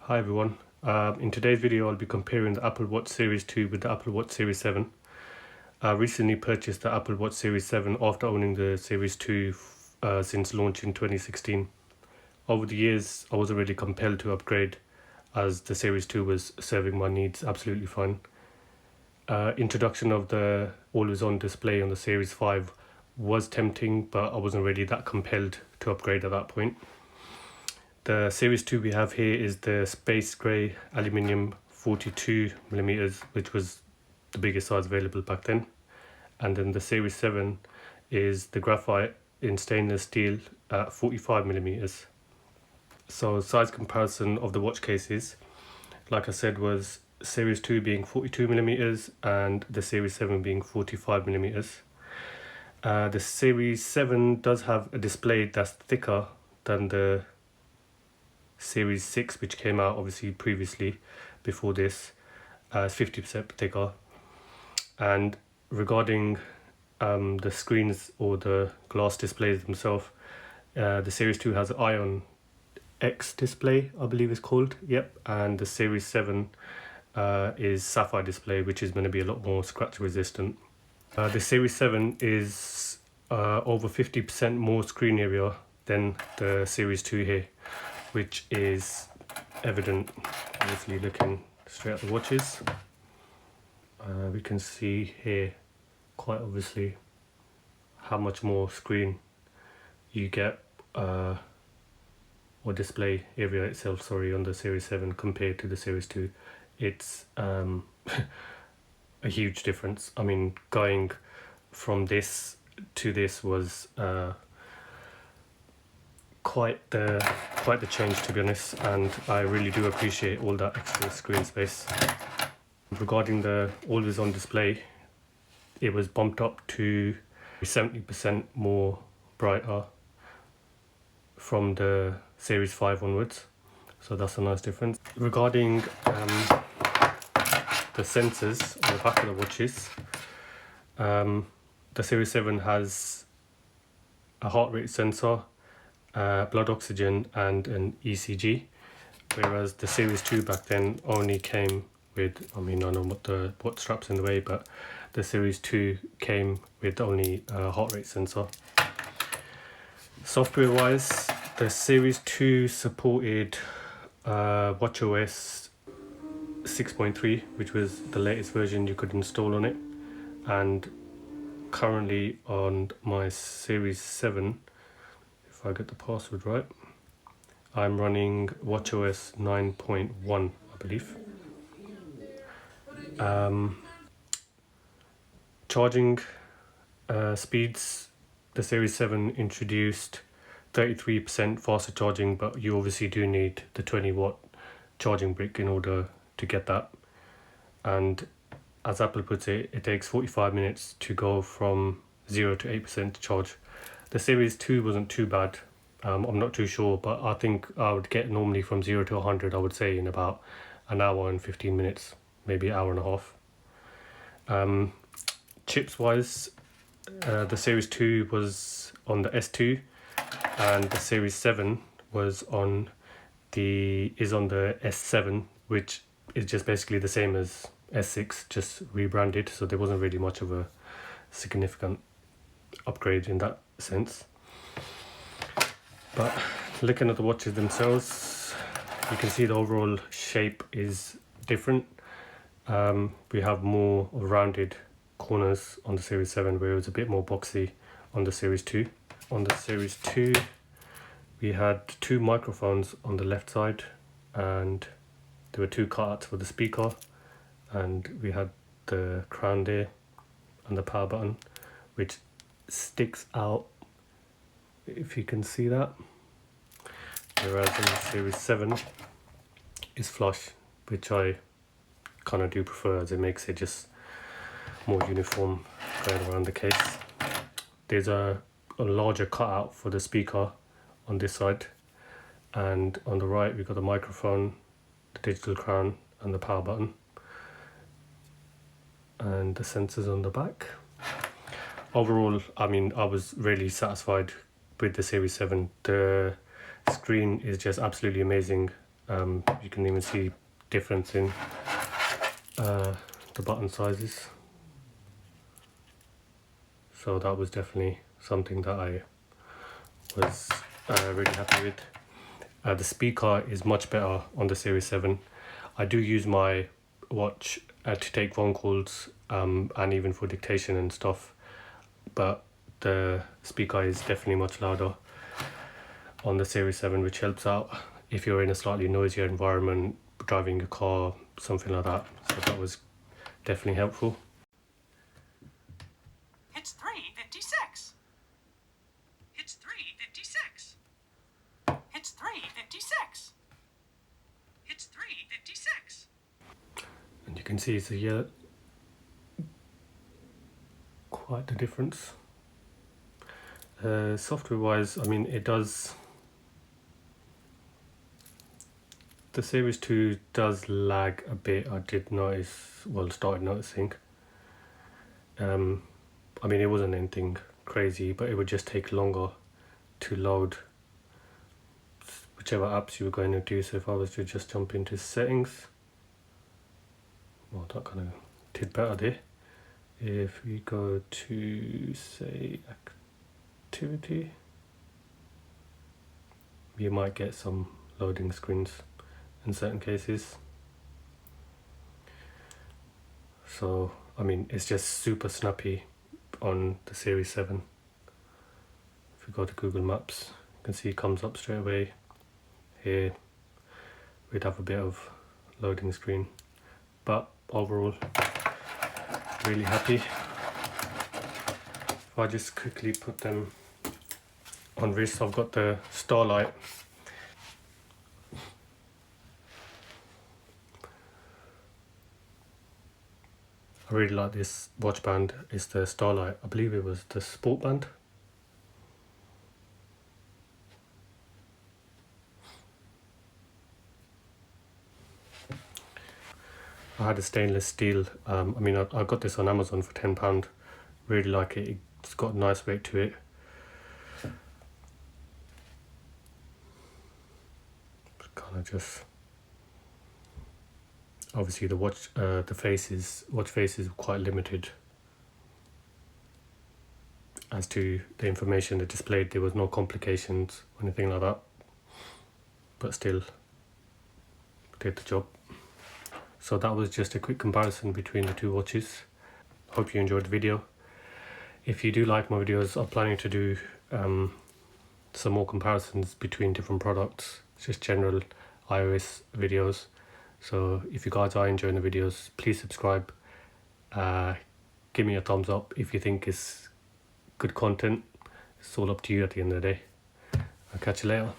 Hi everyone. In today's video I'll be comparing the Apple Watch Series 2 with the Apple Watch Series 7. I recently purchased the Apple Watch Series 7 after owning the Series 2 since launch in 2016. Over the years I wasn't really compelled to upgrade as the Series 2 was serving my needs absolutely fine. Introduction of the always-on display on the Series 5 was tempting, but I wasn't really that compelled to upgrade at that point. The Series 2 we have here is the space grey aluminium 42mm, which was the biggest size available back then. And then the Series 7 is the graphite in stainless steel at 45mm. So size comparison of the watch cases, like I said, was Series 2 being 42mm and the Series 7 being 45mm. The Series 7 does have a display that's thicker than the Series 6, which came out obviously previously before this. It's 50% thicker. And regarding the screens or the glass displays themselves, the Series 2 has Ion X display, I believe it's called. Yep. And the Series 7 is Sapphire display, which is going to be a lot more scratch resistant. The Series 7 is over 50% more screen area than the Series 2 here, which is evident obviously looking straight at the watches. We can see here quite obviously how much more screen you get, or display area itself, sorry, on the Series 7 compared to the Series 2. It's a huge difference. I mean, going from this to this was quite the change, to be honest, and I really do appreciate all that extra screen space. Regarding the always on display, it was bumped up to 70% more brighter from the Series 5 onwards, so that's a nice difference. Regarding the sensors on the back of the watches, the Series 7 has a heart rate sensor, blood oxygen and an ECG, whereas the Series 2 back then only came with, I mean, I know what strap's in the way, but the Series 2 came with only a heart rate sensor. Software wise, the Series 2 supported WatchOS 6.3, which was the latest version you could install on it, and currently on my Series 7, if I get the password right, I'm running WatchOS 9.1, I believe. Charging speeds, the Series 7 introduced 33% faster charging, but you obviously do need the 20-watt charging brick in order to get that. And as Apple puts it, it takes 45 minutes to go from 0 to 8% charge. The Series 2 wasn't too bad. I'm not too sure, but I think I would get normally from 0 to 100, I would say, in about an hour and 15 minutes, maybe an hour and a half. Chips wise, the Series 2 was on the S2 and the Series 7 was on the S7, which is just basically the same as S6, just rebranded, so there wasn't really much of a significant upgrade in that sense. But looking at the watches themselves, you can see the overall shape is different. We have more rounded corners on the Series 7, where it was a bit more boxy on the Series 2. On the Series 2, we had two microphones on the left side, and there were two cutouts for the speaker, and we had the crown there and the power button, which sticks out, if you can see that. Whereas on the Series 7 is flush, which I kind of do prefer, as it makes it just more uniform going around the case. There's a larger cutout for the speaker on this side, and on the right we've got the microphone, the digital crown and the power button, and the sensors on the back. Overall, I mean, I was really satisfied with the Series 7. The screen is just absolutely amazing. You can even see difference in the button sizes. So that was definitely something that I was really happy with. The speaker is much better on the Series 7. I do use my watch to take phone calls and even for dictation and stuff, but the speaker is definitely much louder on the Series 7, which helps out if you're in a slightly noisier environment, driving a car, something like that. So that was definitely helpful. It's 3:56. It's 3:56. It's 3:56. It's 3:56. And you can see it's quite the difference. Software wise, I mean, it does, the Series 2 does lag a bit. I did notice, well, started noticing. I mean, it wasn't anything crazy, but it would just take longer to load whichever apps you were going to do. So if I was to just jump into settings, well, that kind of did better there. If we go to, say, activity, you might get some loading screens in certain cases. So, I mean, it's just super snappy on the Series 7. If we go to Google Maps, you can see it comes up straight away. Here, we'd have a bit of loading screen. But overall, really happy. If I just quickly put them on wrist, I've got the Starlight. I really like this watch band. It's the Starlight. I believe it was the Sport Band. I had a stainless steel. I mean, I got this on Amazon for £10. Really like it. It's got a nice weight to it. Kind of just, obviously the watch, watch face is quite limited as to the information that displayed. There was no complications or anything like that, but still did the job. So that was just a quick comparison between the two watches. Hope you enjoyed the video. If you do like my videos, I'm planning to do some more comparisons between different products, just general iOS videos. So if you guys are enjoying the videos, please subscribe. Give me a thumbs up if you think it's good content. It's all up to you at the end of the day. I'll catch you later.